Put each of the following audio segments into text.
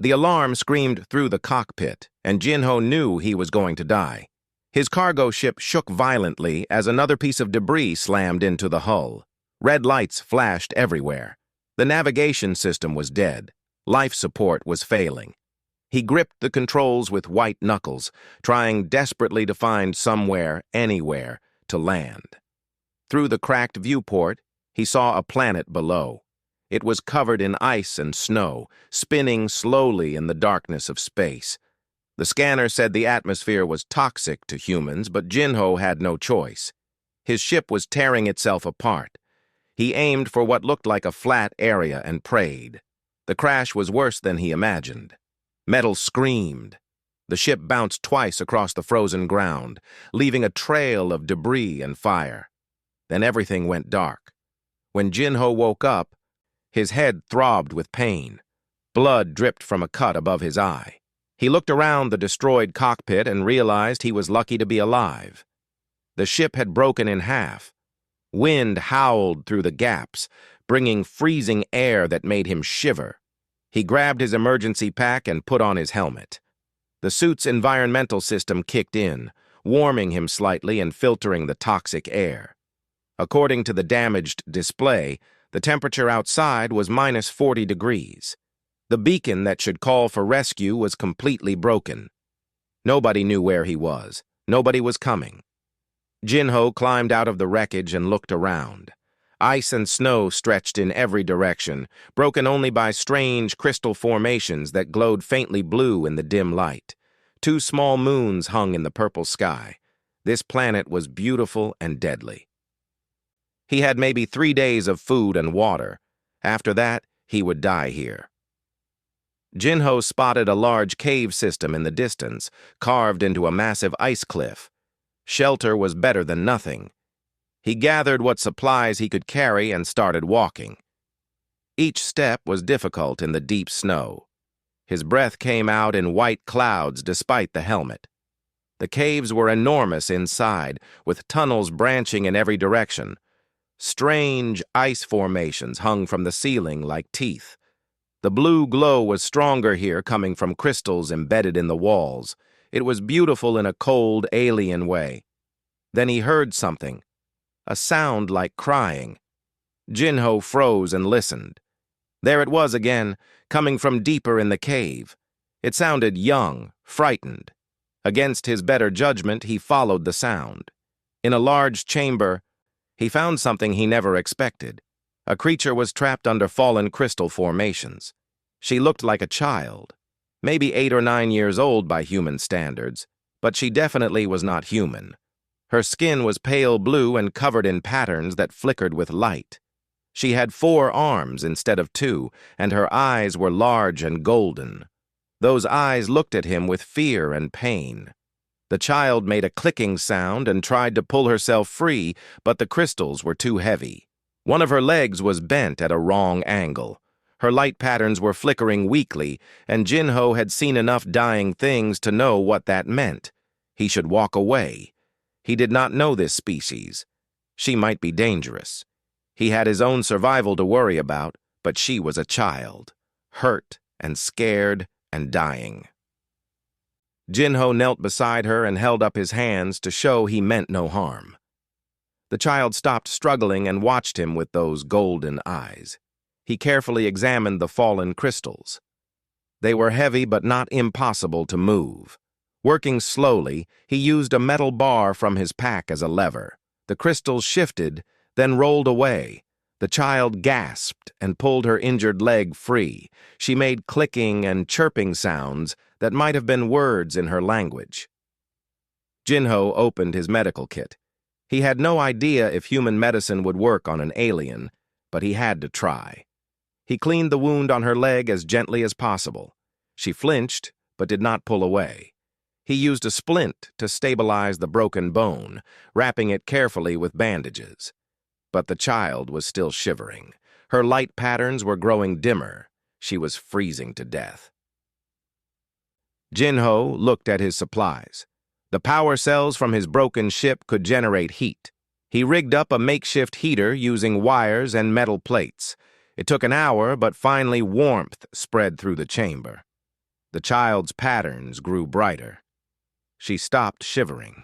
The alarm screamed through the cockpit, and Jinho knew he was going to die. His cargo ship shook violently as another piece of debris slammed into the hull. Red lights flashed everywhere. The navigation system was dead. Life support was failing. He gripped the controls with white knuckles, trying desperately to find somewhere, anywhere, to land. Through the cracked viewport, he saw a planet below. It was covered in ice and snow, spinning slowly in the darkness of space. The scanner said the atmosphere was toxic to humans, but Jinho had no choice. His ship was tearing itself apart. He aimed for what looked like a flat area and prayed. The crash was worse than he imagined. Metal screamed. The ship bounced twice across the frozen ground, leaving a trail of debris and fire. Then everything went dark. When Jinho woke up, his head throbbed with pain. Blood dripped from a cut above his eye. He looked around the destroyed cockpit and realized he was lucky to be alive. The ship had broken in half. Wind howled through the gaps, bringing freezing air that made him shiver. He grabbed his emergency pack and put on his helmet. The suit's environmental system kicked in, warming him slightly and filtering the toxic air. According to the damaged display, the temperature outside was minus 40 degrees. The beacon that should call for rescue was completely broken. Nobody knew where he was. Nobody was coming. Jinho climbed out of the wreckage and looked around. Ice and snow stretched in every direction, broken only by strange crystal formations that glowed faintly blue in the dim light. 2 small moons hung in the purple sky. This planet was beautiful and deadly. He had maybe 3 days of food and water. After that, he would die here. Jinho spotted a large cave system in the distance, carved into a massive ice cliff. Shelter was better than nothing. He gathered what supplies he could carry and started walking. Each step was difficult in the deep snow. His breath came out in white clouds despite the helmet. The caves were enormous inside, with tunnels branching in every direction. Strange ice formations hung from the ceiling like teeth. The blue glow was stronger here, coming from crystals embedded in the walls. It was beautiful in a cold, alien way. Then he heard something, a sound like crying. Jinho froze and listened. There it was again, coming from deeper in the cave. It sounded young, frightened. Against his better judgment, he followed the sound. In a large chamber, he found something he never expected. A creature was trapped under fallen crystal formations. She looked like a child, maybe 8 or 9 years old by human standards, but she definitely was not human. Her skin was pale blue and covered in patterns that flickered with light. She had 4 arms instead of 2, and her eyes were large and golden. Those eyes looked at him with fear and pain. The child made a clicking sound and tried to pull herself free, but the crystals were too heavy. One of her legs was bent at a wrong angle. Her light patterns were flickering weakly, and Jinho had seen enough dying things to know what that meant. He should walk away. He did not know this species. She might be dangerous. He had his own survival to worry about, but she was a child, hurt and scared and dying. Jinho knelt beside her and held up his hands to show he meant no harm. The child stopped struggling and watched him with those golden eyes. He carefully examined the fallen crystals. They were heavy but not impossible to move. Working slowly, he used a metal bar from his pack as a lever. The crystals shifted, then rolled away. The child gasped and pulled her injured leg free. She made clicking and chirping sounds that might have been words in her language. Jinho opened his medical kit. He had no idea if human medicine would work on an alien, but he had to try. He cleaned the wound on her leg as gently as possible. She flinched, but did not pull away. He used a splint to stabilize the broken bone, wrapping it carefully with bandages. But the child was still shivering. Her light patterns were growing dimmer. She was freezing to death. Jinho looked at his supplies. The power cells from his broken ship could generate heat. He rigged up a makeshift heater using wires and metal plates. It took an hour, but finally warmth spread through the chamber. The child's patterns grew brighter. She stopped shivering.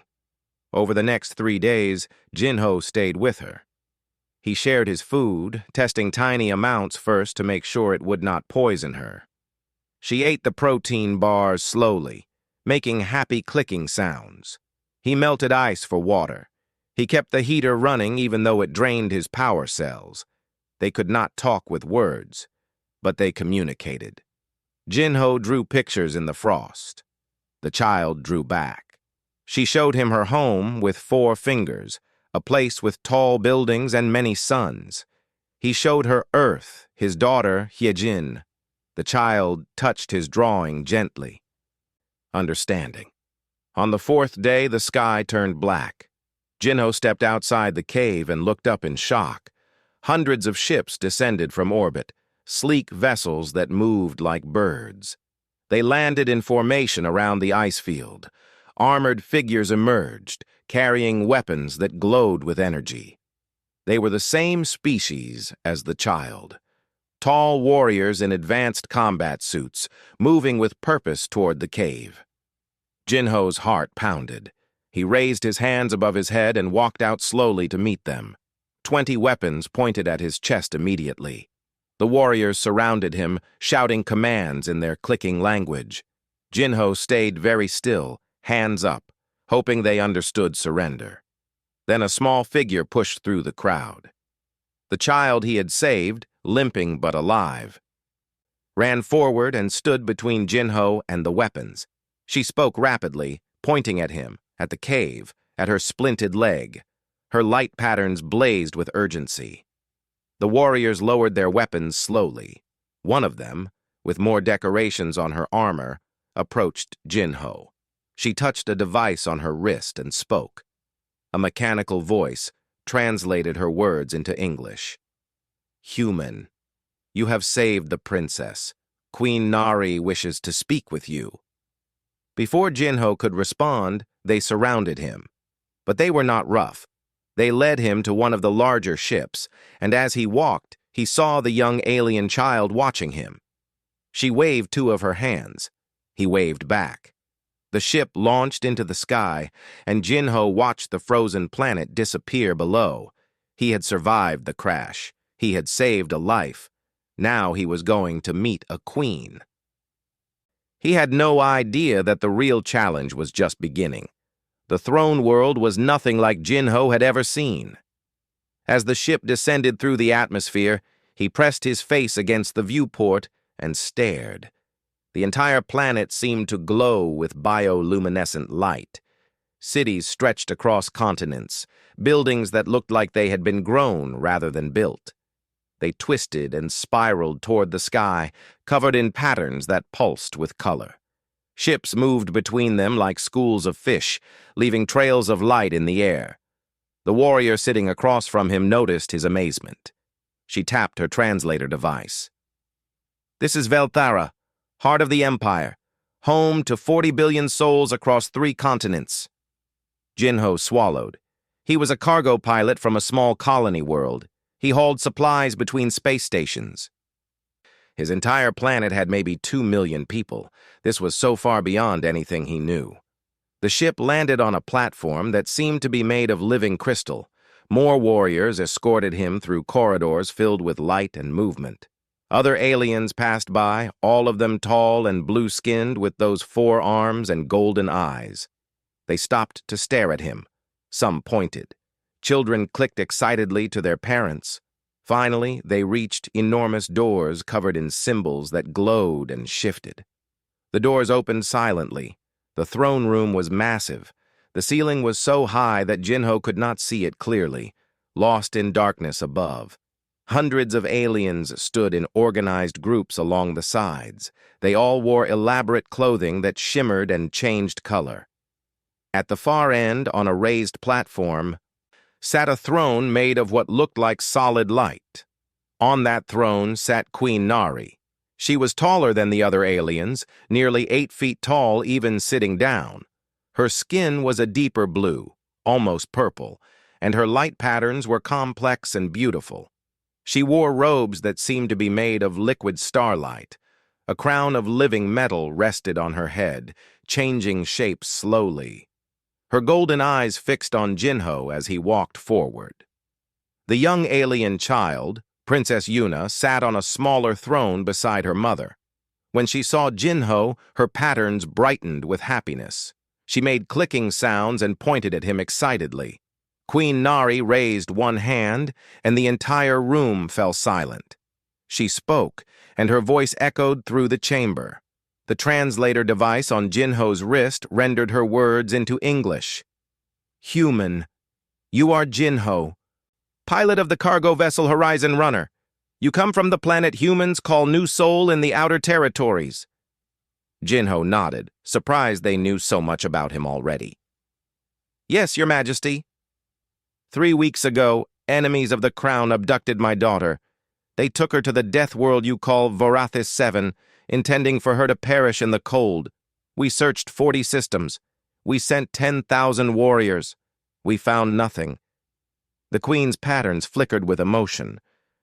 Over the next 3 days, Jinho stayed with her. He shared his food, testing tiny amounts first to make sure it would not poison her. She ate the protein bars slowly, making happy clicking sounds. He melted ice for water. He kept the heater running even though it drained his power cells. They could not talk with words, but they communicated. Jinho drew pictures in the frost. The child drew back. She showed him her home with 4 fingers, a place with tall buildings and many suns. He showed her Earth, his daughter Hyejin. The child touched his drawing gently, understanding. On the 4th day, the sky turned black. Jinho stepped outside the cave and looked up in shock. Hundreds of ships descended from orbit, sleek vessels that moved like birds. They landed in formation around the ice field. Armored figures emerged, carrying weapons that glowed with energy. They were the same species as the child. Tall warriors in advanced combat suits, moving with purpose toward the cave. Jinho's heart pounded. He raised his hands above his head and walked out slowly to meet them. 20 weapons pointed at his chest immediately. The warriors surrounded him, shouting commands in their clicking language. Jinho stayed very still, hands up, hoping they understood surrender. Then a small figure pushed through the crowd. The child he had saved, limping but alive, ran forward and stood between Jinho and the weapons. She spoke rapidly, pointing at him, at the cave, at her splinted leg. Her light patterns blazed with urgency. The warriors lowered their weapons slowly. One of them, with more decorations on her armor, approached Jinho. She touched a device on her wrist and spoke. A mechanical voice translated her words into English. "Human, you have saved the princess. Queen Nari wishes to speak with you." Before Jinho could respond, they surrounded him. But they were not rough. They led him to one of the larger ships, and as he walked, he saw the young alien child watching him. She waved 2 of her hands. He waved back. The ship launched into the sky, and Jinho watched the frozen planet disappear below. He had survived the crash. He had saved a life. Now he was going to meet a queen. He had no idea that the real challenge was just beginning. The throne world was nothing like Jinho had ever seen. As the ship descended through the atmosphere, he pressed his face against the viewport and stared. The entire planet seemed to glow with bioluminescent light. Cities stretched across continents, buildings that looked like they had been grown rather than built. They twisted and spiraled toward the sky, covered in patterns that pulsed with color. Ships moved between them like schools of fish, leaving trails of light in the air. The warrior sitting across from him noticed his amazement. She tapped her translator device. "This is Velthara, heart of the Empire, home to 40 billion souls across 3 continents." Jinho swallowed. He was a cargo pilot from a small colony world. He hauled supplies between space stations. His entire planet had maybe 2 million people. This was so far beyond anything he knew. The ship landed on a platform that seemed to be made of living crystal. More warriors escorted him through corridors filled with light and movement. Other aliens passed by, all of them tall and blue-skinned with those 4 arms and golden eyes. They stopped to stare at him. Some pointed. Children clicked excitedly to their parents. Finally, they reached enormous doors covered in symbols that glowed and shifted. The doors opened silently. The throne room was massive. The ceiling was so high that Jinho could not see it clearly, lost in darkness above. Hundreds of aliens stood in organized groups along the sides. They all wore elaborate clothing that shimmered and changed color. At the far end, on a raised platform, sat a throne made of what looked like solid light. On that throne sat Queen Nari. She was taller than the other aliens, nearly 8 feet tall even sitting down. Her skin was a deeper blue, almost purple, and her light patterns were complex and beautiful. She wore robes that seemed to be made of liquid starlight. A crown of living metal rested on her head, changing shape slowly. Her golden eyes fixed on Jinho as he walked forward. The young alien child, Princess Yuna, sat on a smaller throne beside her mother. When she saw Jinho, her patterns brightened with happiness. She made clicking sounds and pointed at him excitedly. Queen Nari raised one hand, and the entire room fell silent. She spoke, and her voice echoed through the chamber. The translator device on Jinho's wrist rendered her words into English. Human, you are Jinho, pilot of the cargo vessel Horizon Runner. You come from the planet humans call New Sol in the Outer Territories. Jinho nodded, surprised they knew so much about him already. Yes, Your Majesty. 3 weeks ago, enemies of the Crown abducted my daughter. They took her to the death world you call Vorathis 7, intending for her to perish in the cold. We searched 40 systems. We sent 10,000 warriors. We found nothing. The Queen's patterns flickered with emotion.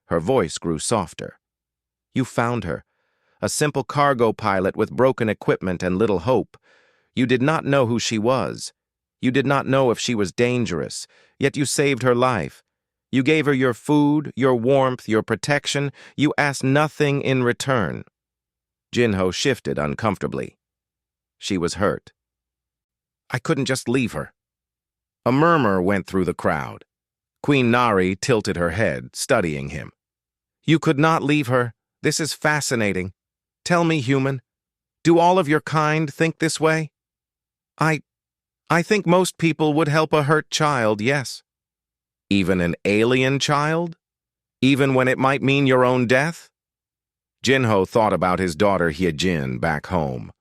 Her voice grew softer. You found her, a simple cargo pilot with broken equipment and little hope. You did not know who she was. You did not know if she was dangerous, yet you saved her life. You gave her your food, your warmth, your protection. You asked nothing in return. Jinho shifted uncomfortably. She was hurt. I couldn't just leave her. A murmur went through the crowd. Queen Nari tilted her head, studying him. You could not leave her. This is fascinating. Tell me, human, do all of your kind think this way? I think most people would help a hurt child, yes. Even an alien child? Even when it might mean your own death? Jinho thought about his daughter Hyejin back home.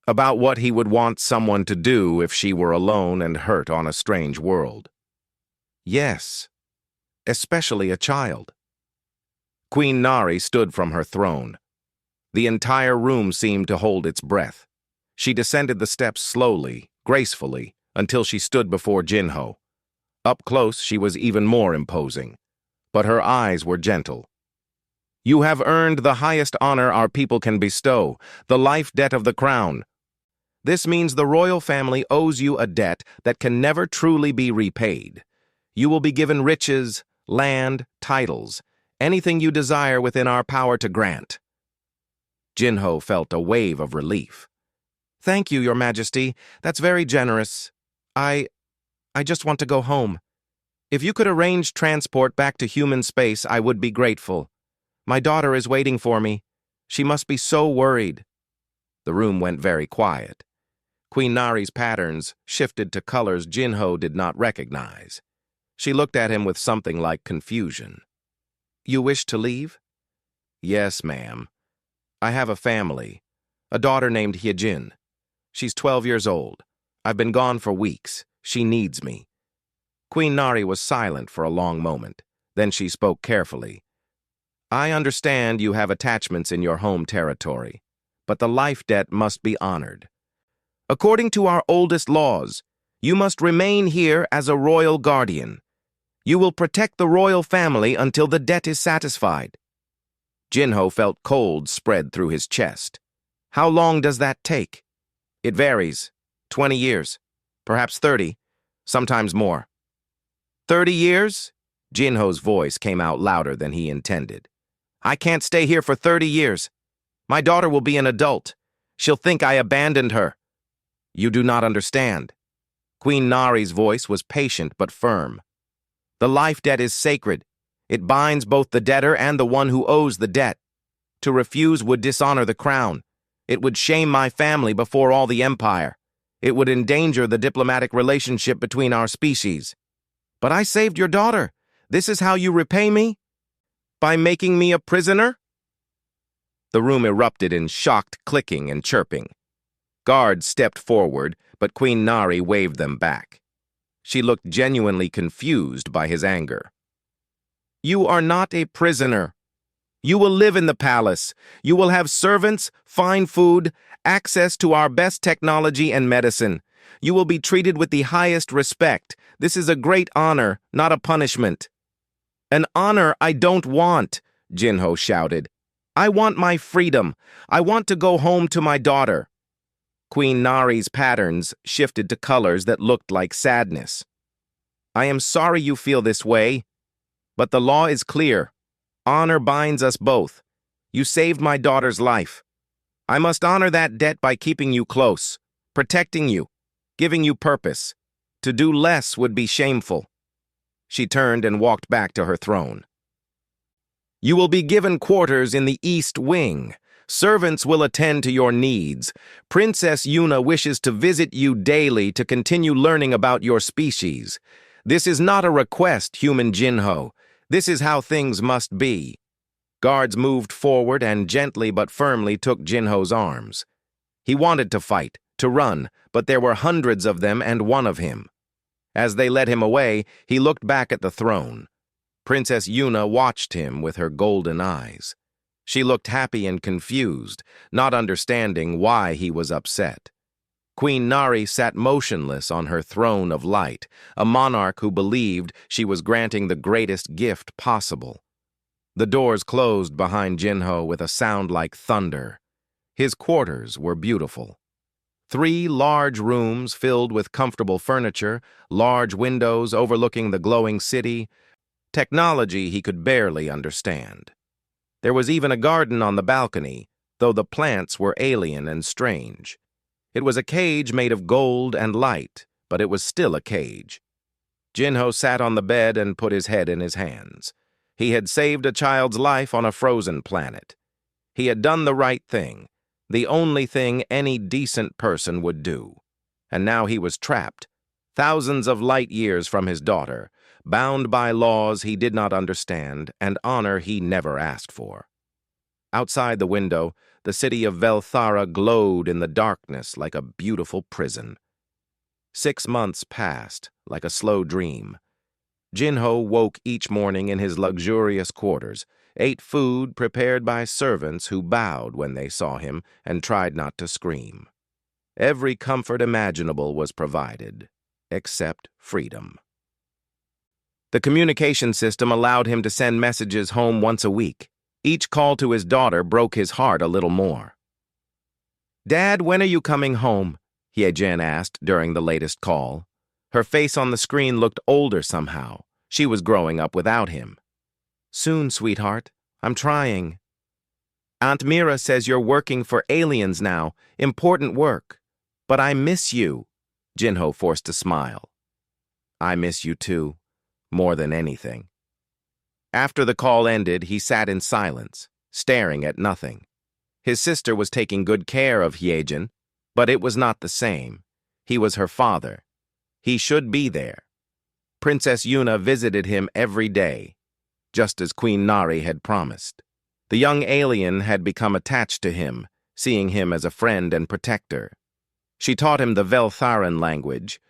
About what he would want someone to do if she were alone and hurt on a strange world. Yes, especially a child. Queen Nari stood from her throne. The entire room seemed to hold its breath. She descended the steps slowly, gracefully, until she stood before Jinho. Up close, she was even more imposing, but her eyes were gentle. You have earned the highest honor our people can bestow, the life debt of the crown. This means the royal family owes you a debt that can never truly be repaid. You will be given riches, land, titles, anything you desire within our power to grant. Jinho felt a wave of relief. Thank you, Your Majesty. That's very generous. I just want to go home. If you could arrange transport back to human space, I would be grateful. My daughter is waiting for me. She must be so worried. The room went very quiet. Queen Nari's patterns shifted to colors Jinho did not recognize. She looked at him with something like confusion. You wish to leave? Yes, ma'am. I have a family, a daughter named Hyejin. She's 12 years old. I've been gone for weeks. She needs me. Queen Nari was silent for a long moment. Then she spoke carefully. I understand you have attachments in your home territory, but the life debt must be honored. According to our oldest laws, you must remain here as a royal guardian. You will protect the royal family until the debt is satisfied. Jinho felt cold spread through his chest. How long does that take? It varies. 20 years. Perhaps 30. Sometimes more. 30 years? Jinho's voice came out louder than he intended. I can't stay here for 30 years. My daughter will be an adult. She'll think I abandoned her. You do not understand. Queen Nari's voice was patient but firm. The life debt is sacred. It binds both the debtor and the one who owes the debt. To refuse would dishonor the crown. It would shame my family before all the empire. It would endanger the diplomatic relationship between our species. But I saved your daughter. This is how you repay me? By making me a prisoner? The room erupted in shocked clicking and chirping. Guards stepped forward, but Queen Nari waved them back. She looked genuinely confused by his anger. You are not a prisoner. You will live in the palace. You will have servants, fine food, access to our best technology and medicine. You will be treated with the highest respect. This is a great honor, not a punishment. An honor I don't want, Jinho shouted. I want my freedom. I want to go home to my daughter. Queen Nari's patterns shifted to colors that looked like sadness. I am sorry you feel this way, but the law is clear. Honor binds us both. You saved my daughter's life. I must honor that debt by keeping you close, protecting you, giving you purpose. To do less would be shameful. She turned and walked back to her throne. You will be given quarters in the East Wing. Servants will attend to your needs. Princess Yuna wishes to visit you daily to continue learning about your species. This is not a request, human Jinho. This is how things must be. Guards moved forward and gently but firmly took Jinho's arms. He wanted to fight, to run, but there were hundreds of them and one of him. As they led him away, he looked back at the throne. Princess Yuna watched him with her golden eyes. She looked happy and confused, not understanding why he was upset. Queen Nari sat motionless on her throne of light, a monarch who believed she was granting the greatest gift possible. The doors closed behind Jinho with a sound like thunder. His quarters were beautiful. 3 large rooms filled with comfortable furniture, large windows overlooking the glowing city, technology he could barely understand. There was even a garden on the balcony, though the plants were alien and strange. It was a cage made of gold and light, but it was still a cage. Jinho sat on the bed and put his head in his hands. He had saved a child's life on a frozen planet. He had done the right thing, the only thing any decent person would do. And now he was trapped, thousands of light years from his daughter, bound by laws he did not understand and honor he never asked for. Outside the window, the city of Velthara glowed in the darkness like a beautiful prison. 6 months passed, like a slow dream. Jinho woke each morning in his luxurious quarters, ate food prepared by servants who bowed when they saw him and tried not to scream. Every comfort imaginable was provided, except freedom. The communication system allowed him to send messages home once a week. Each call to his daughter broke his heart a little more. "Dad, when are you coming home?" Hye-jin asked during the latest call. Her face on the screen looked older somehow. She was growing up without him. "Soon, sweetheart. I'm trying." "Aunt Mira says you're working for aliens now. Important work. But I miss you." Jinho forced a smile. "I miss you too. More than anything." After the call ended, he sat in silence, staring at nothing. His sister was taking good care of Hye-jin, but it was not the same. He was her father. He should be there. Princess Yuna visited him every day, just as Queen Nari had promised. The young alien had become attached to him, seeing him as a friend and protector. She taught him the Veltharan language,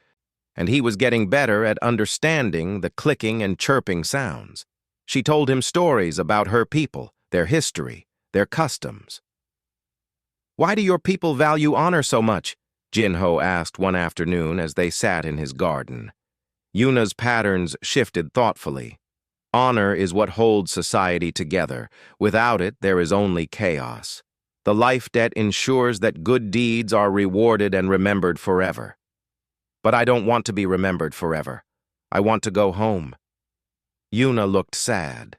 and he was getting better at understanding the clicking and chirping sounds. She told him stories about her people, their history, their customs. "Why do your people value honor so much?" Jinho asked one afternoon as they sat in his garden. Yuna's patterns shifted thoughtfully. Honor is what holds society together. Without it, there is only chaos. The life debt ensures that good deeds are rewarded and remembered forever. But I don't want to be remembered forever. I want to go home. Yuna looked sad.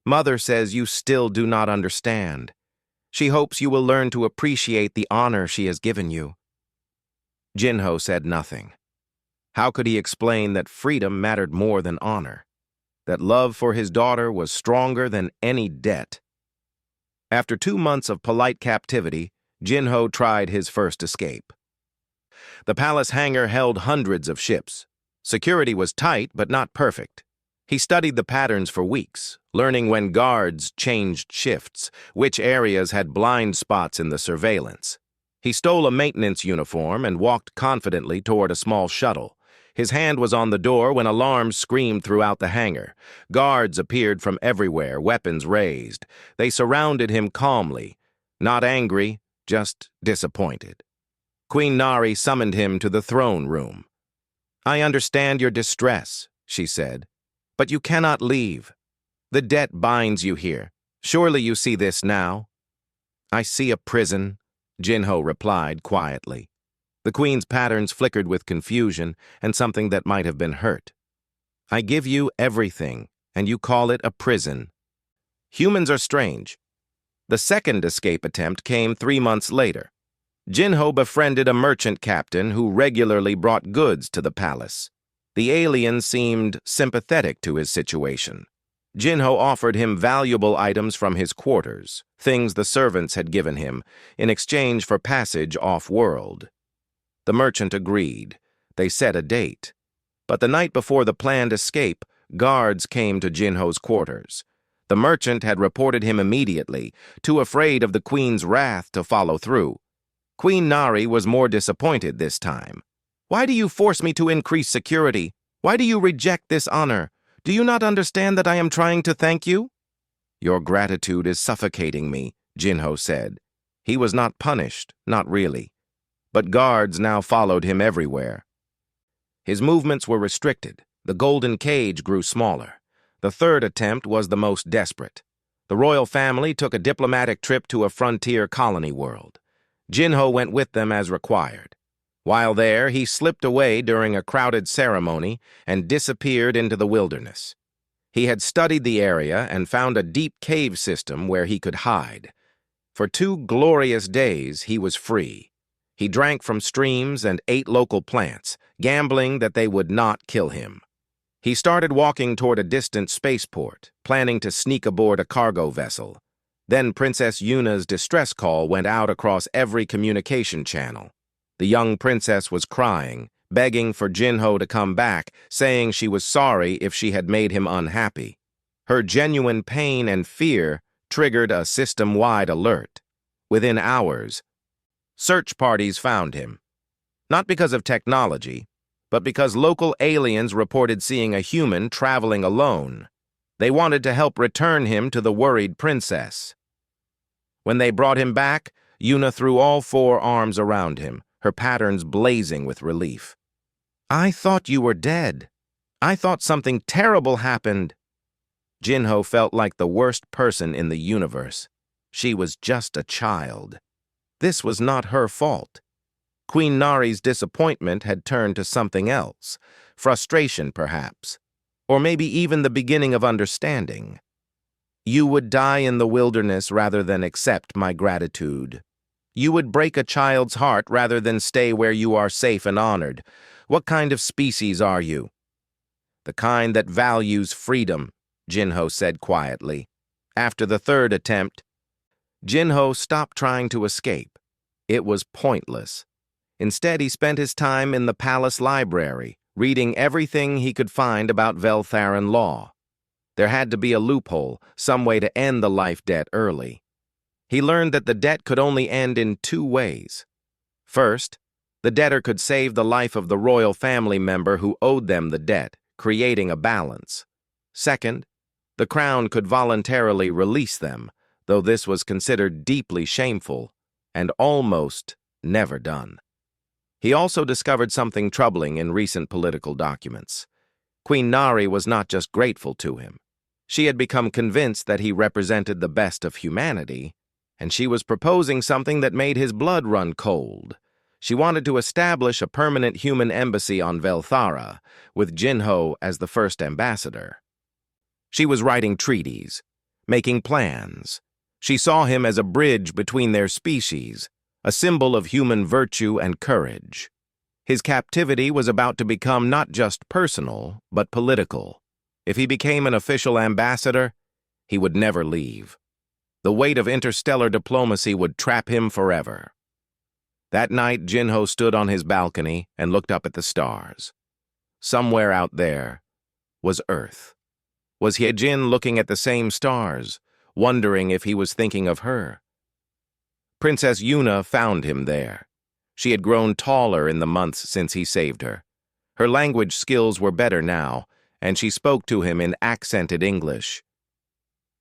Mother says you still do not understand. She hopes you will learn to appreciate the honor she has given you. Jinho said nothing. How could he explain that freedom mattered more than honor? That love for his daughter was stronger than any debt? After 2 months of polite captivity, Jinho tried his first escape. The palace hangar held hundreds of ships. Security was tight but not perfect. He studied the patterns for weeks, learning when guards changed shifts, which areas had blind spots in the surveillance. He stole a maintenance uniform and walked confidently toward a small shuttle. His hand was on the door when alarms screamed throughout the hangar. Guards appeared from everywhere, weapons raised. They surrounded him calmly, not angry, just disappointed. Queen Nari summoned him to the throne room. "I understand your distress," she said, "but you cannot leave. The debt binds you here. Surely you see this now? I see a prison, Jinho replied quietly. The queen's patterns flickered with confusion and something that might have been hurt. I give you everything, and you call it a prison. Humans are strange. The second escape attempt came 3 months later. Jinho befriended a merchant captain who regularly brought goods to the palace. The alien seemed sympathetic to his situation. Jinho offered him valuable items from his quarters, things the servants had given him, in exchange for passage off-world. The merchant agreed. They set a date. But the night before the planned escape, guards came to Jinho's quarters. The merchant had reported him immediately, too afraid of the queen's wrath to follow through. Queen Nari was more disappointed this time. Why do you force me to increase security? Why do you reject this honor? Do you not understand that I am trying to thank you? Your gratitude is suffocating me, Jinho said. He was not punished, not really. But guards now followed him everywhere. His movements were restricted. The golden cage grew smaller. The third attempt was the most desperate. The royal family took a diplomatic trip to a frontier colony world. Jinho went with them as required. While there, he slipped away during a crowded ceremony and disappeared into the wilderness. He had studied the area and found a deep cave system where he could hide. For 2 glorious days, he was free. He drank from streams and ate local plants, gambling that they would not kill him. He started walking toward a distant spaceport, planning to sneak aboard a cargo vessel. Then Princess Yuna's distress call went out across every communication channel. The young princess was crying, begging for Jinho to come back, saying she was sorry if she had made him unhappy. Her genuine pain and fear triggered a system-wide alert. Within hours, search parties found him. Not because of technology, but because local aliens reported seeing a human traveling alone. They wanted to help return him to the worried princess. When they brought him back, Yuna threw all 4 arms around him, her patterns blazing with relief. I thought you were dead. I thought something terrible happened. Jinho felt like the worst person in the universe. She was just a child. This was not her fault. Queen Nari's disappointment had turned to something else, frustration perhaps, or maybe even the beginning of understanding. You would die in the wilderness rather than accept my gratitude. You would break a child's heart rather than stay where you are safe and honored. What kind of species are you? The kind that values freedom, Jinho said quietly. After the third attempt, Jinho stopped trying to escape. It was pointless. Instead, he spent his time in the palace library, reading everything he could find about Veltharan law. There had to be a loophole, some way to end the life debt early. He learned that the debt could only end in 2 ways. First, the debtor could save the life of the royal family member who owed them the debt, creating a balance. Second, the crown could voluntarily release them, though this was considered deeply shameful and almost never done. He also discovered something troubling in recent political documents. Queen Nari was not just grateful to him. She had become convinced that he represented the best of humanity, and she was proposing something that made his blood run cold. She wanted to establish a permanent human embassy on Velthara, with Jinho as the first ambassador. She was writing treaties, making plans. She saw him as a bridge between their species, a symbol of human virtue and courage. His captivity was about to become not just personal, but political. If he became an official ambassador, he would never leave. The weight of interstellar diplomacy would trap him forever. That night, Jinho stood on his balcony and looked up at the stars. Somewhere out there was Earth. Was Hyejin looking at the same stars, wondering if he was thinking of her? Princess Yuna found him there. She had grown taller in the months since he saved her. Her language skills were better now, and she spoke to him in accented English.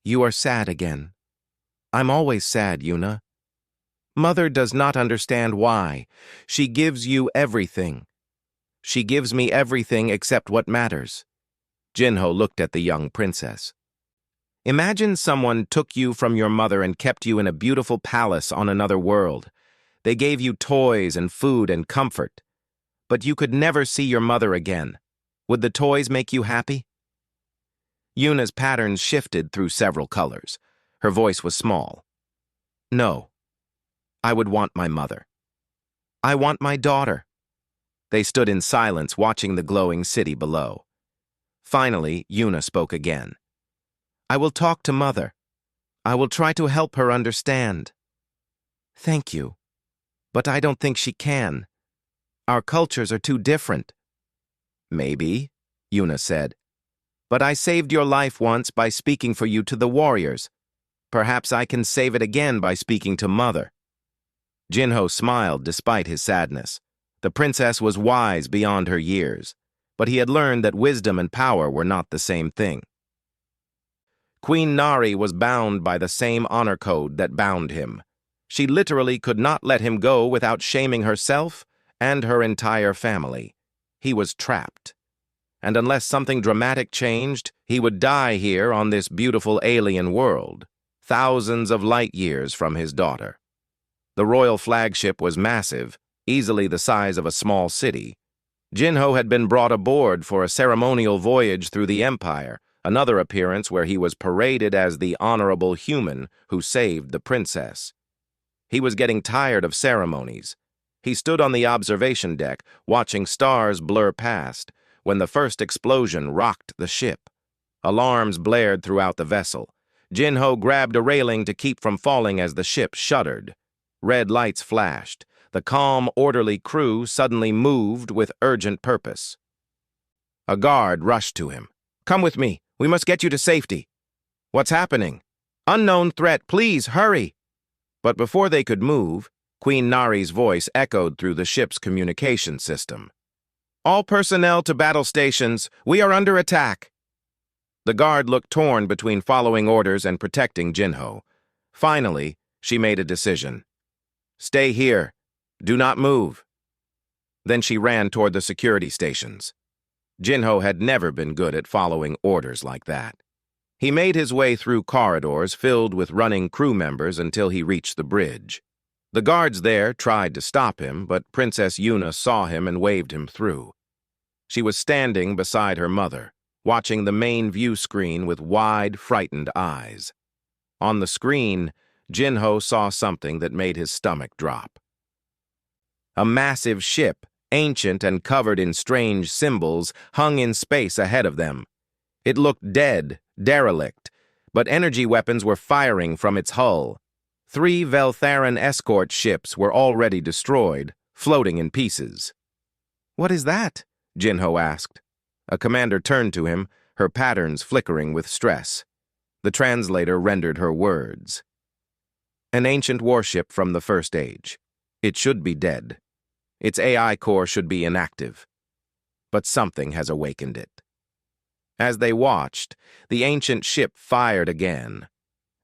You are sad again. I'm always sad, Yuna. Mother does not understand why. She gives you everything. She gives me everything except what matters. Jinho looked at the young princess. Imagine someone took you from your mother and kept you in a beautiful palace on another world. They gave you toys and food and comfort. But you could never see your mother again. Would the toys make you happy? Yuna's patterns shifted through several colors. Her voice was small. No. I would want my mother. I want my daughter. They stood in silence, watching the glowing city below. Finally, Yuna spoke again. I will talk to Mother. I will try to help her understand. Thank you. But I don't think she can. Our cultures are too different. Maybe, Yuna said. But I saved your life once by speaking for you to the warriors. Perhaps I can save it again by speaking to Mother. Jinho smiled despite his sadness. The princess was wise beyond her years, but he had learned that wisdom and power were not the same thing. Queen Nari was bound by the same honor code that bound him. She literally could not let him go without shaming herself and her entire family. He was trapped. And unless something dramatic changed, he would die here on this beautiful alien world, thousands of light years from his daughter. The royal flagship was massive, easily the size of a small city. Jinho had been brought aboard for a ceremonial voyage through the Empire, another appearance where he was paraded as the honorable human who saved the princess. He was getting tired of ceremonies. He stood on the observation deck, watching stars blur past, when the first explosion rocked the ship. Alarms blared throughout the vessel. Jinho grabbed a railing to keep from falling as the ship shuddered. Red lights flashed. The calm, orderly crew suddenly moved with urgent purpose. A guard rushed to him. Come with me. We must get you to safety. What's happening? Unknown threat. Please, hurry. But before they could move, Queen Nari's voice echoed through the ship's communication system. All personnel to battle stations. We are under attack. The guard looked torn between following orders and protecting Jinho. Finally, she made a decision. Stay here. Do not move. Then she ran toward the security stations. Jinho had never been good at following orders like that. He made his way through corridors filled with running crew members until he reached the bridge. The guards there tried to stop him, but Princess Yuna saw him and waved him through. She was standing beside her mother, watching the main view screen with wide, frightened eyes. On the screen, Jinho saw something that made his stomach drop. A massive ship, ancient and covered in strange symbols, hung in space ahead of them. It looked dead, derelict, but energy weapons were firing from its hull. 3 Veltharan escort ships were already destroyed, floating in pieces. What is that? Jinho asked. A commander turned to him, her patterns flickering with stress. The translator rendered her words. An ancient warship from the First Age. It should be dead. Its AI core should be inactive. But something has awakened it. As they watched, the ancient ship fired again.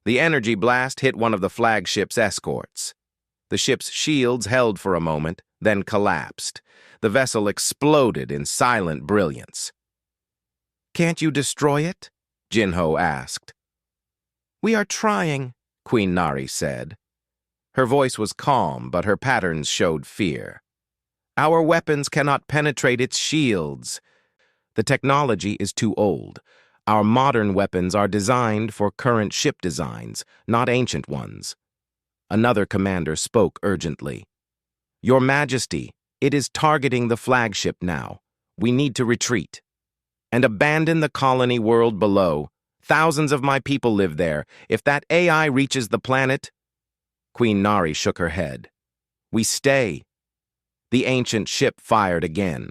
The energy blast hit one of the flagship's escorts. The ship's shields held for a moment, then collapsed. The vessel exploded in silent brilliance. Can't you destroy it? Jinho asked. We are trying, Queen Nari said. Her voice was calm, but her patterns showed fear. Our weapons cannot penetrate its shields. The technology is too old. Our modern weapons are designed for current ship designs, not ancient ones. Another commander spoke urgently. Your Majesty, it is targeting the flagship now. We need to retreat. And abandon the colony world below. Thousands of my people live there. If that AI reaches the planet... Queen Nari shook her head. We stay. The ancient ship fired again.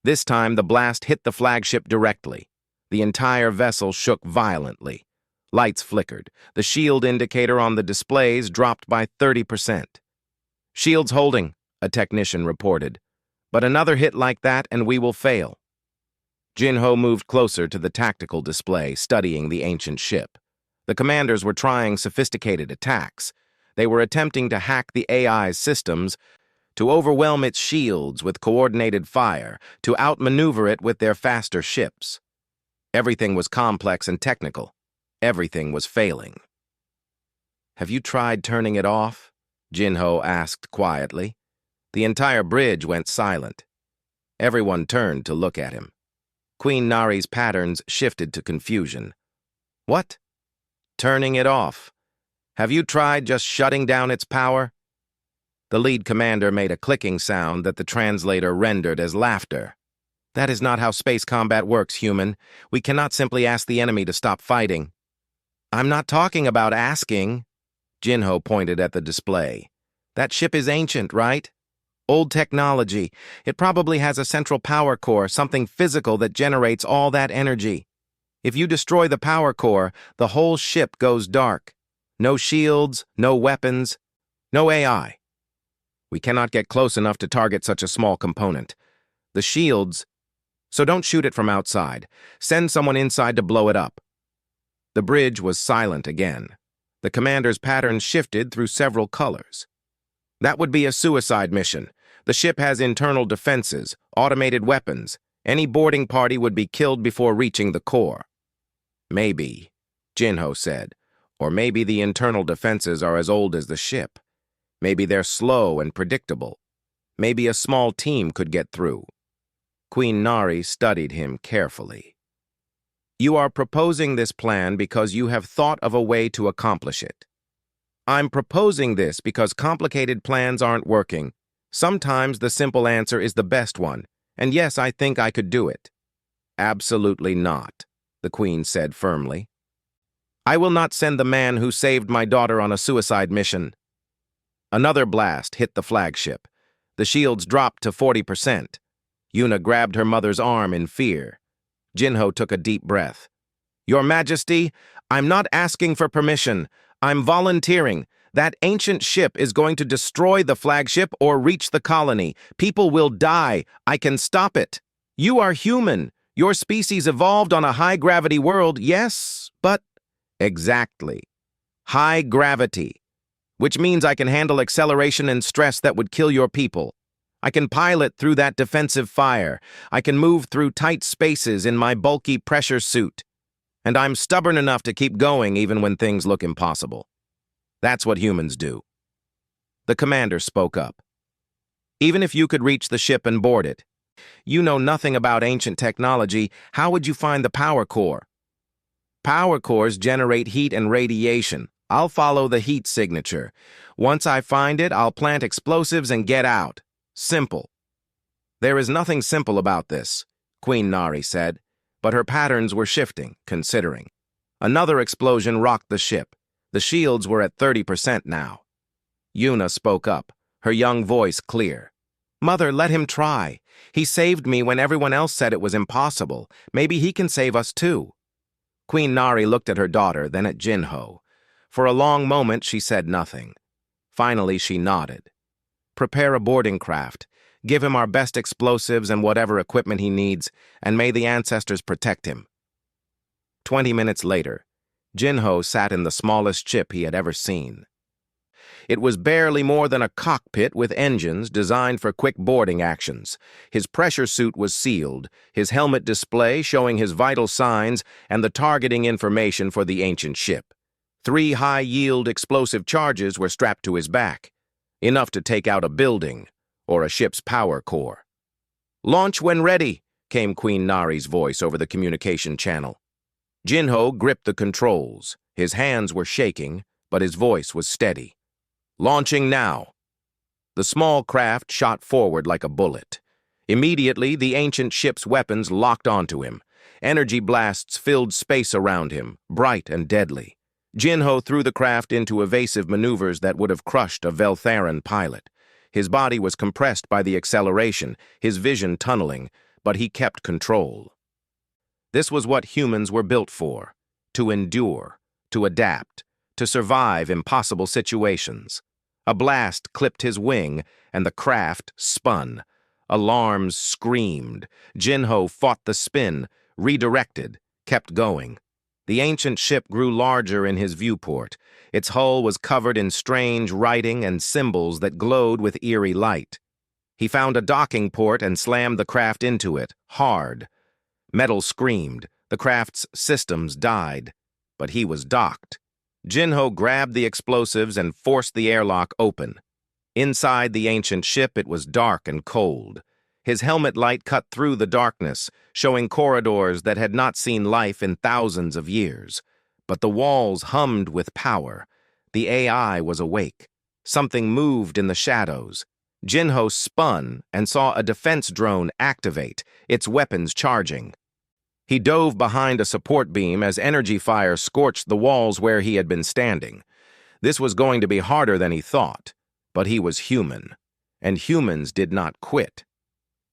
This time the blast hit the flagship directly. The entire vessel shook violently. Lights flickered. The shield indicator on the displays dropped by 30%. Shields holding, a technician reported. But another hit like that and we will fail. Jinho moved closer to the tactical display, studying the ancient ship. The commanders were trying sophisticated attacks. They were attempting to hack the AI's systems, to overwhelm its shields with coordinated fire, to outmaneuver it with their faster ships. Everything was complex and technical. Everything was failing. "Have you tried turning it off?" Jinho asked quietly. The entire bridge went silent. Everyone turned to look at him. Queen Nari's patterns shifted to confusion. "What? Turning it off? Have you tried just shutting down its power?" The lead commander made a clicking sound that the translator rendered as laughter. "That is not how space combat works, human. We cannot simply ask the enemy to stop fighting." "I'm not talking about asking." Jinho pointed at the display. "That ship is ancient, right? Old technology. It probably has a central power core, something physical that generates all that energy. If you destroy the power core, the whole ship goes dark. No shields, no weapons, no AI. We cannot get close enough to target such a small component. The shields... So don't shoot it from outside. Send someone inside to blow it up." The bridge was silent again. The commander's patterns shifted through several colors. "That would be a suicide mission. The ship has internal defenses, automated weapons. Any boarding party would be killed before reaching the core." "Maybe," Jinho said. "Or maybe the internal defenses are as old as the ship. Maybe they're slow and predictable. Maybe a small team could get through." Queen Nari studied him carefully. "You are proposing this plan because you have thought of a way to accomplish it." "I'm proposing this because complicated plans aren't working. Sometimes the simple answer is the best one, and yes, I think I could do it." "Absolutely not," the Queen said firmly. "I will not send the man who saved my daughter on a suicide mission." Another blast hit the flagship. The shields dropped to 40%. Yuna grabbed her mother's arm in fear. Jinho took a deep breath. "Your Majesty, I'm not asking for permission. I'm volunteering. That ancient ship is going to destroy the flagship or reach the colony. People will die. I can stop it. You are human. Your species evolved on a high-gravity world, yes, but..." "Exactly. High gravity. Which means I can handle acceleration and stress that would kill your people. I can pilot through that defensive fire. I can move through tight spaces in my bulky pressure suit. And I'm stubborn enough to keep going even when things look impossible. That's what humans do." The commander spoke up. "Even if you could reach the ship and board it, you know nothing about ancient technology. How would you find the power core?" "Power cores generate heat and radiation. I'll follow the heat signature. Once I find it, I'll plant explosives and get out. Simple." "There is nothing simple about this," Queen Nari said, but her patterns were shifting, considering. Another explosion rocked the ship. The shields were at 30% now. Yuna spoke up, her young voice clear. "Mother, let him try. He saved me when everyone else said it was impossible. Maybe he can save us too." Queen Nari looked at her daughter, then at Jinho. For a long moment, she said nothing. Finally, she nodded. "Prepare a boarding craft. Give him our best explosives and whatever equipment he needs, and may the ancestors protect him." 20 minutes later, Jinho sat in the smallest ship he had ever seen. It was barely more than a cockpit with engines designed for quick boarding actions. His pressure suit was sealed, his helmet display showing his vital signs and the targeting information for the ancient ship. 3 high-yield explosive charges were strapped to his back, enough to take out a building or a ship's power core. "Launch when ready," came Queen Nari's voice over the communication channel. Jinho gripped the controls. His hands were shaking, but his voice was steady. "Launching now." The small craft shot forward like a bullet. Immediately, the ancient ship's weapons locked onto him. Energy blasts filled space around him, bright and deadly. Jinho threw the craft into evasive maneuvers that would have crushed a Veltharan pilot. His body was compressed by the acceleration, his vision tunneling, but he kept control. This was what humans were built for: to endure, to adapt, to survive impossible situations. A blast clipped his wing, and the craft spun. Alarms screamed. Jinho fought the spin, redirected, kept going. The ancient ship grew larger in his viewport. Its hull was covered in strange writing and symbols that glowed with eerie light. He found a docking port and slammed the craft into it, hard. Metal screamed. The craft's systems died. but he was docked. Jinho grabbed the explosives and forced the airlock open. Inside the ancient ship, it was dark and cold. His helmet light cut through the darkness, showing corridors that had not seen life in thousands of years. But the walls hummed with power. The AI was awake. Something moved in the shadows. Jinho spun and saw a defense drone activate, its weapons charging. He dove behind a support beam as energy fire scorched the walls where he had been standing. This was going to be harder than he thought, but he was human, and humans did not quit.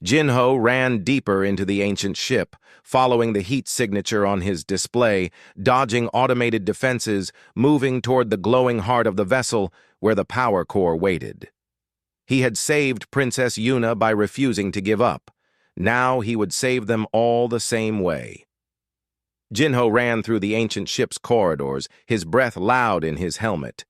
Jinho ran deeper into the ancient ship, following the heat signature on his display, dodging automated defenses, moving toward the glowing heart of the vessel where the power core waited. He had saved Princess Yuna by refusing to give up. Now he would save them all the same way. Jinho ran through the ancient ship's corridors, his breath loud in his helmet.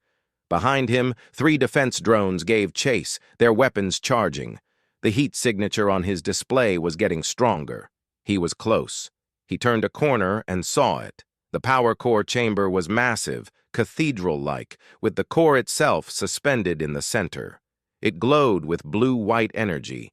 Behind him, 3 defense drones gave chase, their weapons charging. The heat signature on his display was getting stronger. He was close. He turned a corner and saw it. The power core chamber was massive, cathedral-like, with the core itself suspended in the center. It glowed with blue-white energy,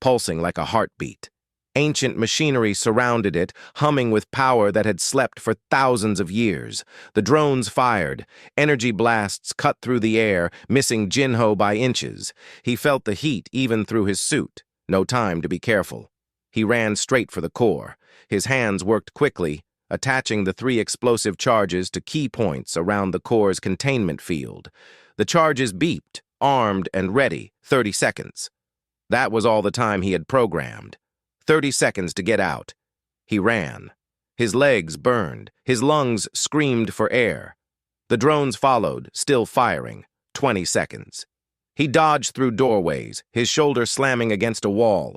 pulsing like a heartbeat. Ancient machinery surrounded it, humming with power that had slept for thousands of years. The drones fired. Energy blasts cut through the air, missing Jinho by inches. He felt the heat even through his suit. No time to be careful. He ran straight for the core. His hands worked quickly, attaching the 3 explosive charges to key points around the core's containment field. The charges beeped, armed and ready, 30 seconds. That was all the time he had programmed. 30 seconds to get out. He ran. His legs burned. His lungs screamed for air. The drones followed, still firing. 20 seconds. He dodged through doorways, his shoulder slamming against a wall.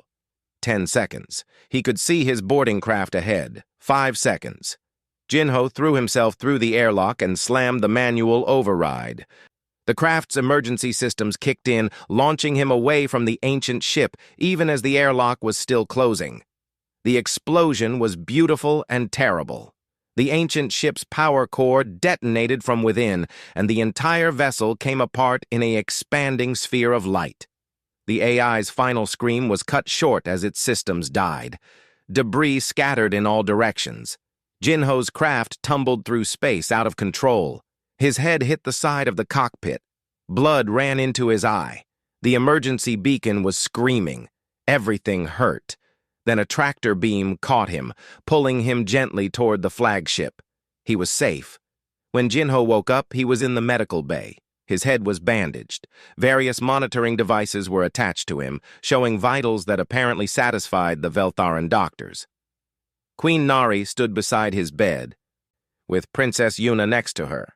10 seconds. He could see his boarding craft ahead. 5 seconds. Jinho threw himself through the airlock and slammed the manual override. The craft's emergency systems kicked in, launching him away from the ancient ship, even as the airlock was still closing. The explosion was beautiful and terrible. The ancient ship's power core detonated from within, and the entire vessel came apart in an expanding sphere of light. The AI's final scream was cut short as its systems died. Debris scattered in all directions. Jinho's craft tumbled through space out of control. His head hit the side of the cockpit. Blood ran into his eye. The emergency beacon was screaming. Everything hurt. Then a tractor beam caught him, pulling him gently toward the flagship. He was safe. When Jinho woke up, he was in the medical bay. His head was bandaged. Various monitoring devices were attached to him, showing vitals that apparently satisfied the Veltharan doctors. Queen Nari stood beside his bed, with Princess Yuna next to her.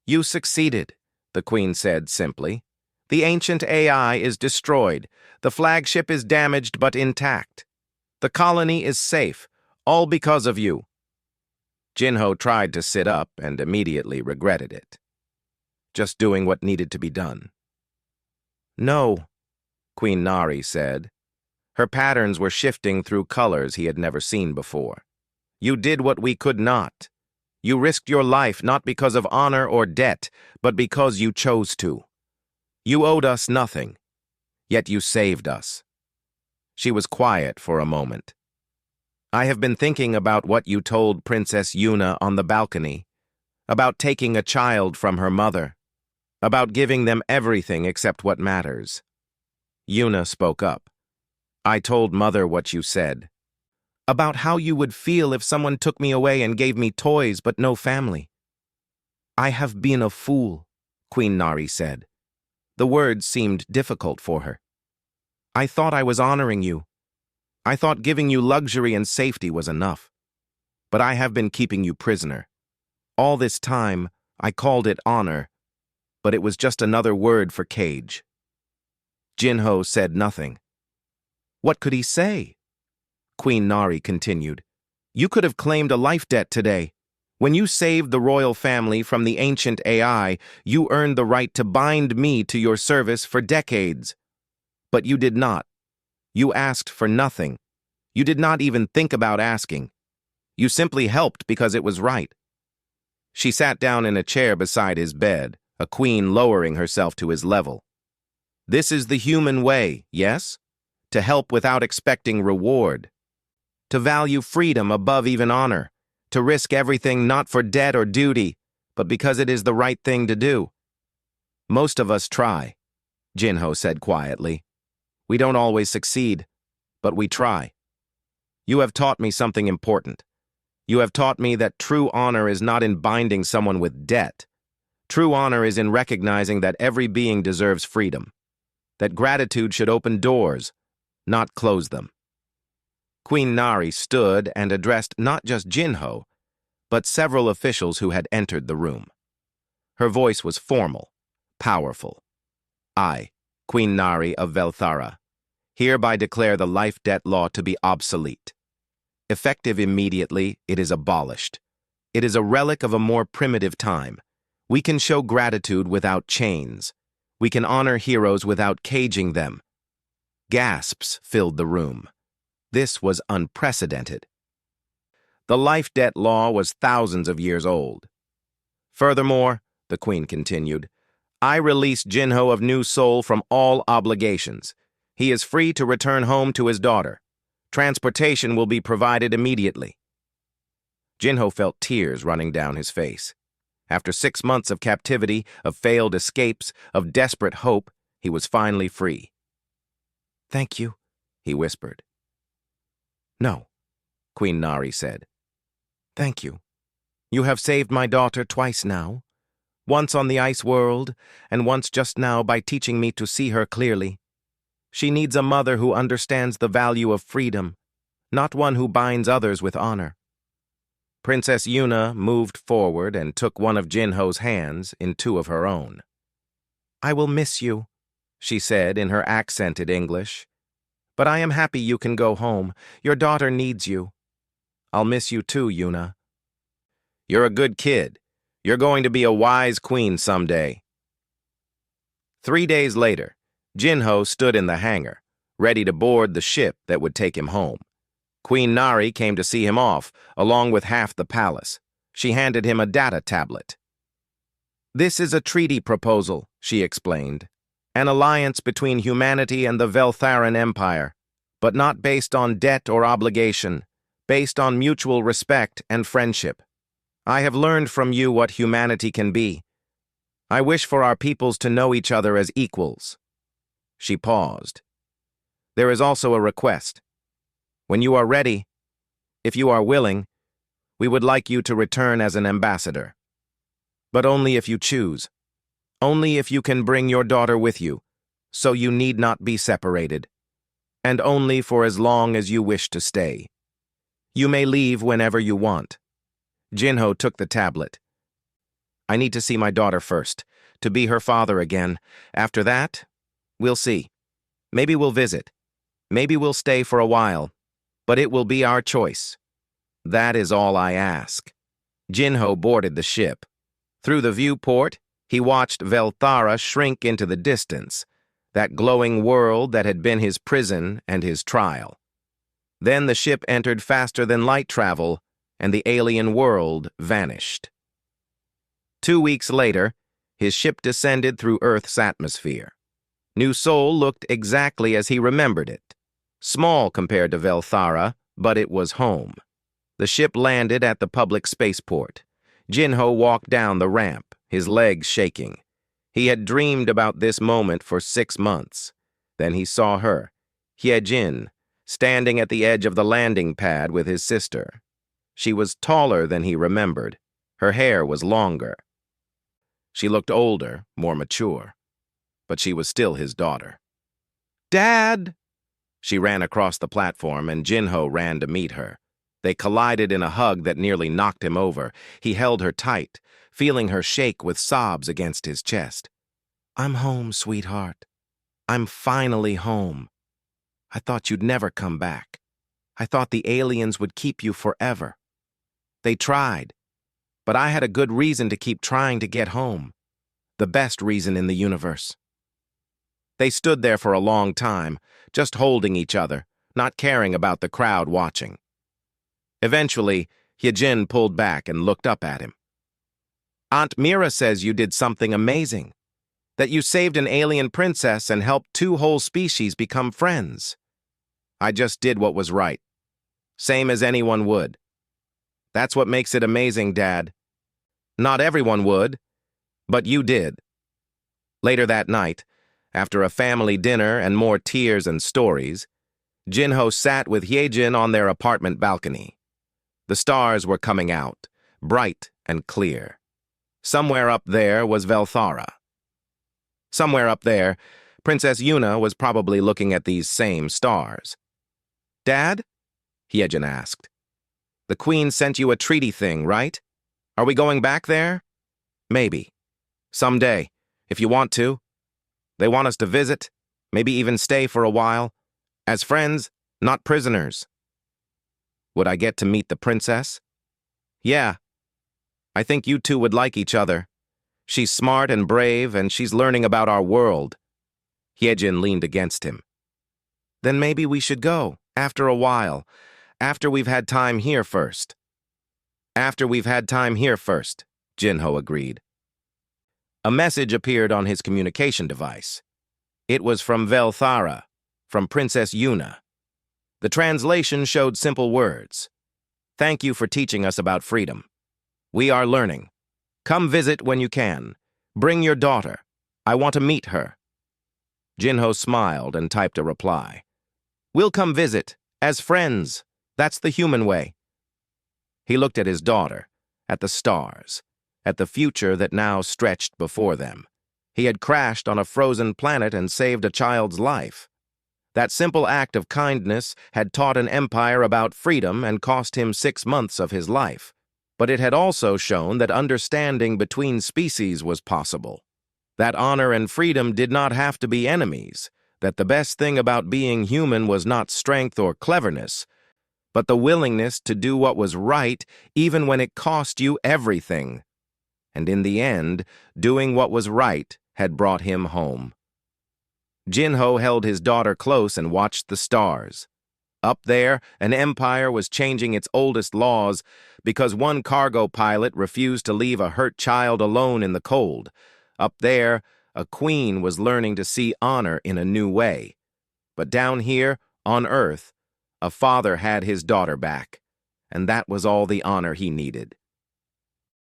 "You succeeded," the Queen said simply. "The ancient AI is destroyed. The flagship is damaged but intact. The colony is safe, all because of you." Jinho tried to sit up and immediately regretted it. Just doing what needed to be done. "No," Queen Nari said. Her patterns were shifting through colors he had never seen before. "You did what we could not. You risked your life not because of honor or debt, but because you chose to. You owed us nothing, yet you saved us." She was quiet for a moment. "I have been thinking about what you told Princess Yuna on the balcony, about taking a child from her mother, about giving them everything except what matters." Yuna spoke up. "I told Mother what you said. About how you would feel if someone took me away and gave me toys but no family." "I have been a fool," Queen Nari said. The words seemed difficult for her. "I thought I was honoring you. I thought giving you luxury and safety was enough. But I have been keeping you prisoner. All this time, I called it honor, but it was just another word for cage." Jinho said nothing. What could he say? Queen Nari continued. "You could have claimed a life debt today. When you saved the royal family from the ancient AI, you earned the right to bind me to your service for decades. But you did not. You asked for nothing. You did not even think about asking. You simply helped because it was right. She sat down in a chair beside his bed, a queen lowering herself to his level. This is the human way, yes? To help without expecting reward. To value freedom above even honor. To risk everything not for debt or duty, but because it is the right thing to do. Most of us try, Jinho said quietly. We don't always succeed, but we try. You have taught me something important. You have taught me that true honor is not in binding someone with debt. True honor is in recognizing that every being deserves freedom. That gratitude should open doors, not close them. Queen Nari stood and addressed not just Jinho, but several officials who had entered the room. Her voice was formal, powerful. I, Queen Nari of Velthara, hereby declare the life debt law to be obsolete. Effective immediately, it is abolished. It is a relic of a more primitive time. We can show gratitude without chains. We can honor heroes without caging them. Gasps filled the room. This was unprecedented. The life debt law was thousands of years old. Furthermore, the queen continued, I release Jinho of New Soul from all obligations. He is free to return home to his daughter. Transportation will be provided immediately. Jinho felt tears running down his face. After 6 months of captivity, of failed escapes, of desperate hope, he was finally free. Thank you, he whispered. No, Queen Nari said. Thank you. You have saved my daughter twice now. Once on the ice world, and once just now by teaching me to see her clearly. She needs a mother who understands the value of freedom, not one who binds others with honor. Princess Yuna moved forward and took one of Jinho's hands in 2 of her own. I will miss you, she said in her accented English. But I am happy you can go home. Your daughter needs you. I'll miss you too, Yuna. You're a good kid. You're going to be a wise queen someday. 3 days later, Jinho stood in the hangar, ready to board the ship that would take him home. Queen Nari came to see him off, along with half the palace. She handed him a data tablet. This is a treaty proposal, she explained. An alliance between humanity and the Veltharan Empire, but not based on debt or obligation, based on mutual respect and friendship. I have learned from you what humanity can be. I wish for our peoples to know each other as equals. She paused. There is also a request. When you are ready, if you are willing, we would like you to return as an ambassador. But only if you choose. Only if you can bring your daughter with you, so you need not be separated. And only for as long as you wish to stay. You may leave whenever you want. Jinho took the tablet. I need to see my daughter first, to be her father again. After that, we'll see. Maybe we'll visit. Maybe we'll stay for a while. But it will be our choice. That is all I ask. Jinho boarded the ship. Through the viewport, he watched Velthara shrink into the distance, that glowing world that had been his prison and his trial. Then the ship entered faster than light travel, and the alien world vanished. 2 weeks later, his ship descended through Earth's atmosphere. New Sol looked exactly as he remembered it. Small compared to Velthara, but it was home. The ship landed at the public spaceport. Jinho walked down the ramp, his legs shaking. He had dreamed about this moment for 6 months. Then he saw her, Hyejin, standing at the edge of the landing pad with his sister. She was taller than he remembered. Her hair was longer. She looked older, more mature. But she was still his daughter. Dad! She ran across the platform, and Jinho ran to meet her. They collided in a hug that nearly knocked him over. He held her tight, feeling her shake with sobs against his chest. I'm home, sweetheart. I'm finally home. I thought you'd never come back. I thought the aliens would keep you forever. They tried, but I had a good reason to keep trying to get home. The best reason in the universe. They stood there for a long time, just holding each other, not caring about the crowd watching. Eventually, Hyejin pulled back and looked up at him. Aunt Mira says you did something amazing, that you saved an alien princess and helped two whole species become friends. I just did what was right, same as anyone would. That's what makes it amazing, Dad. Not everyone would, but you did. Later that night, after a family dinner and more tears and stories, Jinho sat with Hyejin on their apartment balcony. The stars were coming out, bright and clear. Somewhere up there was Velthara. Somewhere up there, Princess Yuna was probably looking at these same stars. Dad? Hyejin asked. The Queen sent you a treaty thing, right? Are we going back there? Maybe. Someday, if you want to. They want us to visit, maybe even stay for a while. As friends, not prisoners. Would I get to meet the princess? Yeah. I think you two would like each other. She's smart and brave, and she's learning about our world. Hyejin leaned against him. Then maybe we should go, after a while, after we've had time here first. After we've had time here first, Jinho agreed. A message appeared on his communication device. It was from Velthara, from Princess Yuna. The translation showed simple words. Thank you for teaching us about freedom. We are learning. Come visit when you can. Bring your daughter. I want to meet her. Jinho smiled and typed a reply. We'll come visit, as friends. That's the human way. He looked at his daughter, at the stars, at the future that now stretched before them. He had crashed on a frozen planet and saved a child's life. That simple act of kindness had taught an empire about freedom and cost him 6 months of his life. But it had also shown that understanding between species was possible. That honor and freedom did not have to be enemies. That the best thing about being human was not strength or cleverness, but the willingness to do what was right even when it cost you everything. And in the end, doing what was right had brought him home. Jinho held his daughter close and watched the stars. Up there, an empire was changing its oldest laws because one cargo pilot refused to leave a hurt child alone in the cold. Up there, a queen was learning to see honor in a new way. But down here, on Earth, a father had his daughter back, and that was all the honor he needed.